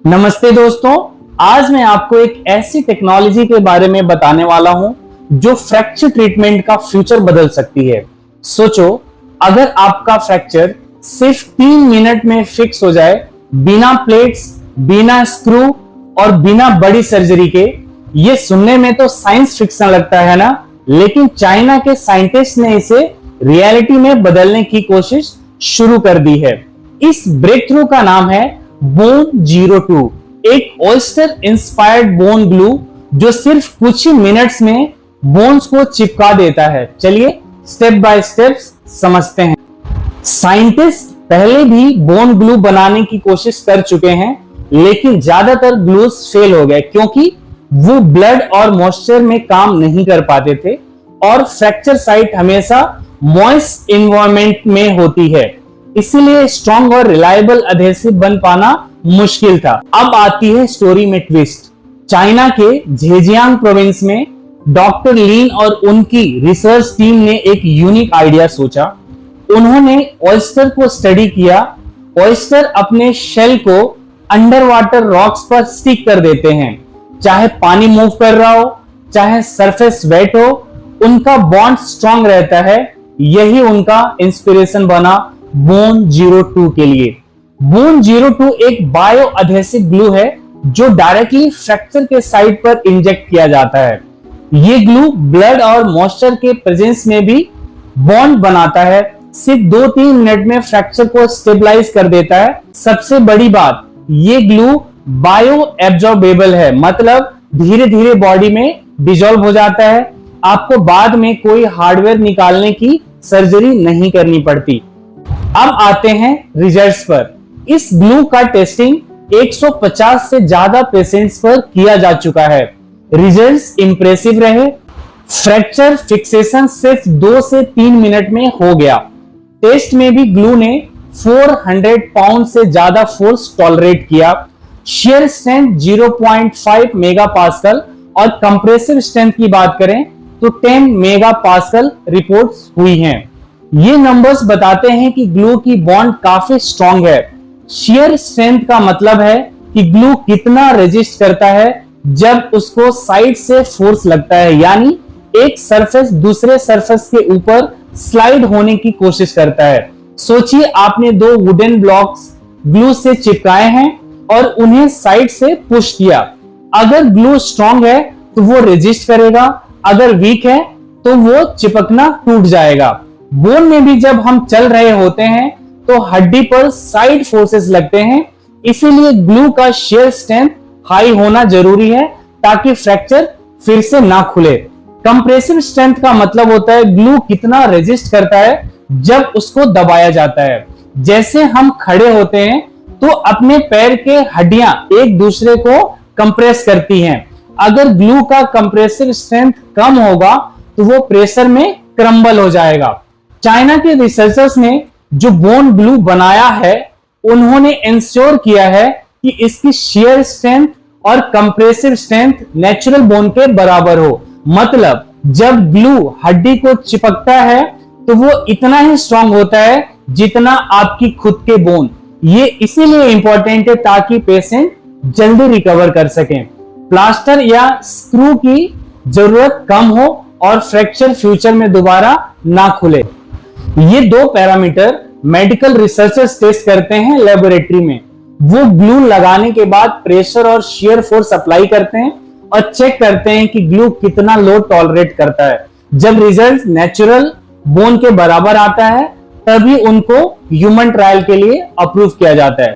नमस्ते दोस्तों, आज मैं आपको एक ऐसी टेक्नोलॉजी के बारे में बताने वाला हूं जो फ्रैक्चर ट्रीटमेंट का फ्यूचर बदल सकती है। सोचो, अगर आपका फ्रैक्चर सिर्फ 3 मिनट में फिक्स हो जाए, बिना प्लेट्स, बिना स्क्रू और बिना बड़ी सर्जरी के। ये सुनने में तो साइंस फिक्शन लगता है ना, लेकिन चाइना के साइंटिस्ट ने इसे रियलिटी में बदलने की कोशिश शुरू कर दी है। इस ब्रेक थ्रू का नाम है Bone02, एक ऑयस्टर इंस्पायर्ड बोन ग्लू जो सिर्फ कुछ ही मिनट्स में बोन्स को चिपका देता है। चलिए स्टेप बाय स्टेप समझते हैं। साइंटिस्ट पहले भी बोन ग्लू बनाने की कोशिश कर चुके हैं, लेकिन ज्यादातर ग्लूज फेल हो गए क्योंकि वो ब्लड और मॉइस्चर में काम नहीं कर पाते थे और फ्रैक्चर साइट हमेशा मॉइस्ट एनवायरनमेंट में होती है, इसीलिए स्ट्रॉन्ग और रिलायबल अधेसिव बन पाना मुश्किल था। अब आती है स्टोरी में ट्विस्ट। चाइना के झेजियांग प्रोविंस में डॉक्टर लीन और उनकी रिसर्च टीम ने एक यूनिक आइडिया सोचा। उन्होंने ऑयस्टर को स्टडी किया। ऑयस्टर अपने शेल को अंडर वाटर रॉक्स पर स्टिक कर देते हैं, चाहे पानी मूव कर रहा हो, चाहे सरफेस वेट हो, उनका बॉन्ड स्ट्रॉन्ग रहता है। यही उनका इंस्पिरेशन बना Bone02 के लिए। Bone02 एक बायो अधेसिव ग्लू है जो डायरेक्टली फ्रैक्चर के साइट पर इंजेक्ट किया जाता है। ये ग्लू ब्लड और मॉइस्चर के प्रेजेंस में भी बॉन्ड बनाता है। सिर्फ 2-3 मिनट में फ्रैक्चर को स्टेबलाइज कर देता है। सबसे बड़ी बात, ये ग्लू बायो एब्जॉर्बेबल है, मतलब धीरे धीरे बॉडी में डिजोल्व हो जाता है। आपको बाद में कोई हार्डवेयर निकालने की सर्जरी नहीं करनी पड़ती। अब आते हैं रिजल्ट्स पर। इस ग्लू का टेस्टिंग 150 से ज्यादा पेशेंट्स पर किया जा चुका है। रिजल्ट्स इंप्रेसिव रहे। फ्रैक्चर फिक्सेशन सिर्फ 2 से 3 मिनट में हो गया। टेस्ट में भी ग्लू ने 400 पाउंड से ज्यादा फोर्स टॉलरेट किया। शियर स्ट्रेंथ 0.5 मेगापास्कल और कंप्रेसिव स्ट्रेंथ की बात करें तो 10 मेगापास्कल रिपोर्ट्स हुई हैं। ये नंबर्स बताते हैं कि ग्लू की बॉन्ड काफी स्ट्रॉन्ग है। शियर स्ट्रेंथ का मतलब है कि ग्लू कितना रेजिस्ट करता है जब उसको साइड से फोर्स लगता है, यानी एक सरफेस दूसरे सरफेस के ऊपर स्लाइड होने की कोशिश करता है। सोचिए, आपने 2 वुडन ब्लॉक्स ग्लू से चिपकाए हैं और उन्हें साइड से पुश किया। अगर ग्लू स्ट्रॉन्ग है तो वो रेजिस्ट करेगा, अगर वीक है तो वो चिपकना टूट जाएगा। बोन में भी जब हम चल रहे होते हैं तो हड्डी पर साइड फोर्सेस लगते हैं, इसीलिए ग्लू का शियर स्ट्रेंथ हाई होना जरूरी है ताकि फ्रैक्चर फिर से ना खुले। कंप्रेसिव स्ट्रेंथ का मतलब होता है ग्लू कितना रेजिस्ट करता है जब उसको दबाया जाता है। जैसे हम खड़े होते हैं तो अपने पैर के हड्डियां एक दूसरे को कंप्रेस करती हैं। अगर ग्लू का कंप्रेसिव स्ट्रेंथ कम होगा तो वो प्रेशर में क्रम्बल हो जाएगा। चाइना के रिसर्चर्स ने जो बोन ग्लू बनाया है, उन्होंने इंश्योर किया है कि इसकी शियर स्ट्रेंथ और कंप्रेसिव स्ट्रेंथ नेचुरल बोन के बराबर हो। मतलब जब ग्लू हड्डी को चिपकता है तो वो इतना ही स्ट्रांग होता है जितना आपकी खुद के बोन। ये इसीलिए इंपॉर्टेंट है ताकि पेशेंट जल्दी रिकवर कर सकें, प्लास्टर या स्क्रू की जरूरत कम हो और फ्रैक्चर फ्यूचर में दोबारा ना खुले। ये 2 पैरामीटर मेडिकल रिसर्चर्स टेस्ट करते हैं लेबोरेटरी में। वो ग्लू लगाने के बाद प्रेशर और शियर फोर्स अप्लाई करते हैं और चेक करते हैं कि ग्लू कितना लोड टॉलरेट करता है। जब रिजल्ट नेचुरल बोन के बराबर आता है तभी उनको ह्यूमन ट्रायल के लिए अप्रूव किया जाता है।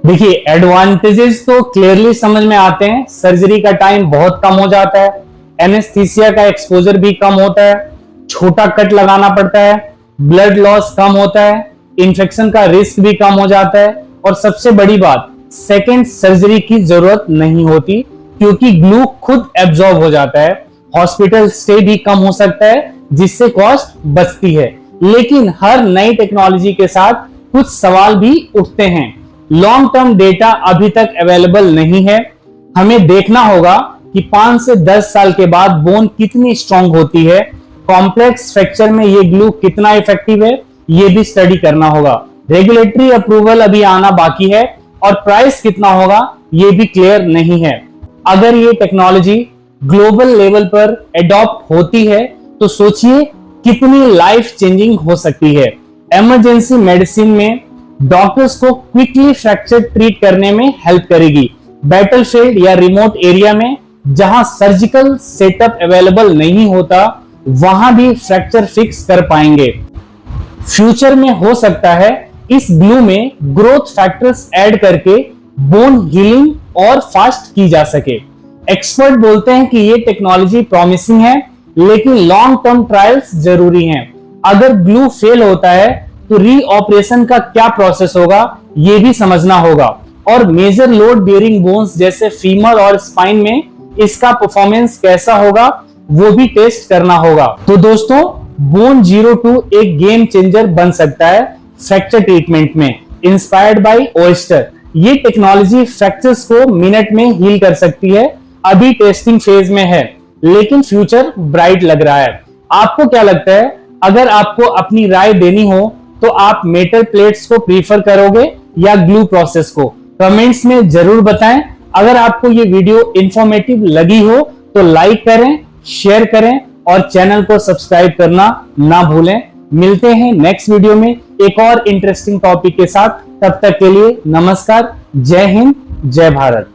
देखिए, एडवांटेजेस तो क्लियरली समझ में आते हैं। सर्जरी का टाइम बहुत कम हो जाता है, एनेस्थीसिया का एक्सपोजर भी कम होता है, छोटा कट लगाना पड़ता है, ब्लड लॉस कम होता है, इंफेक्शन का रिस्क भी कम हो जाता है और सबसे बड़ी बात, सेकेंड सर्जरी की जरूरत नहीं होती क्योंकि ग्लू खुद एब्जॉर्ब हो जाता है। हॉस्पिटल स्टे भी कम हो सकता है जिससे कॉस्ट बचती है। लेकिन हर नई टेक्नोलॉजी के साथ कुछ सवाल भी उठते हैं। लॉन्ग टर्म डेटा अभी तक अवेलेबल नहीं है। हमें देखना होगा कि 5 से 10 साल के बाद बोन कितनी स्ट्रांग होती है। कॉम्प्लेक्स फ्रैक्चर में ये ग्लू कितना इफेक्टिव है, ये भी स्टडी करना होगा। रेगुलेटरी अप्रूवल अभी आना बाकी है और प्राइस कितना होगा ये भी क्लियर नहीं है। अगर ये टेक्नोलॉजी ग्लोबल लेवल पर एडॉप्ट होती है तो सोचिए कितनी लाइफ चेंजिंग हो सकती है। इमरजेंसी मेडिसिन में डॉक्टर्स को क्विकली फ्रैक्चर ट्रीट करने में हेल्प करेगी। बैटलफील्ड या रिमोट एरिया में जहां सर्जिकल सेटअप अवेलेबल नहीं होता वहां भी फ्रैक्चर फिक्स कर पाएंगे। फ्यूचर में हो सकता है इस ग्लू में ग्रोथ फैक्टर्स ऐड करके बोन हीलिंग और फास्ट की जा सके। एक्सपर्ट बोलते हैं कि ये टेक्नोलॉजी प्रॉमिसिंग है, लेकिन लॉन्ग टर्म ट्रायल्स जरूरी हैं। अगर ग्लू फेल होता है तो रीऑपरेशन का क्या प्रोसेस होगा ये भी समझना होगा, और मेजर लोड बेयरिंग बोन्स जैसे फीमर और स्पाइन में इसका परफॉर्मेंस कैसा होगा वो भी टेस्ट करना होगा। तो दोस्तों, बोन जीरो 2 एक गेम चेंजर बन सकता है फ्रैक्चर ट्रीटमेंट में, इंस्पायर्ड बाय ओयस्टर। ये टेक्नोलॉजी फ्रैक्चर्स को मिनट में हील कर सकती है। अभी टेस्टिंग फेज में है, लेकिन फ्यूचर ब्राइट लग रहा है। आपको क्या लगता है? अगर आपको अपनी राय देनी हो तो आप मेटल प्लेट्स को प्रीफर करोगे या ग्लू प्रोसेस को? कमेंट्स में जरूर बताएं। अगर आपको ये वीडियो इंफॉर्मेटिव लगी हो तो लाइक करें, शेयर करें और चैनल को सब्सक्राइब करना ना भूलें। मिलते हैं नेक्स्ट वीडियो में एक और इंटरेस्टिंग टॉपिक के साथ। तब तक के लिए नमस्कार, जय हिंद, जय भारत।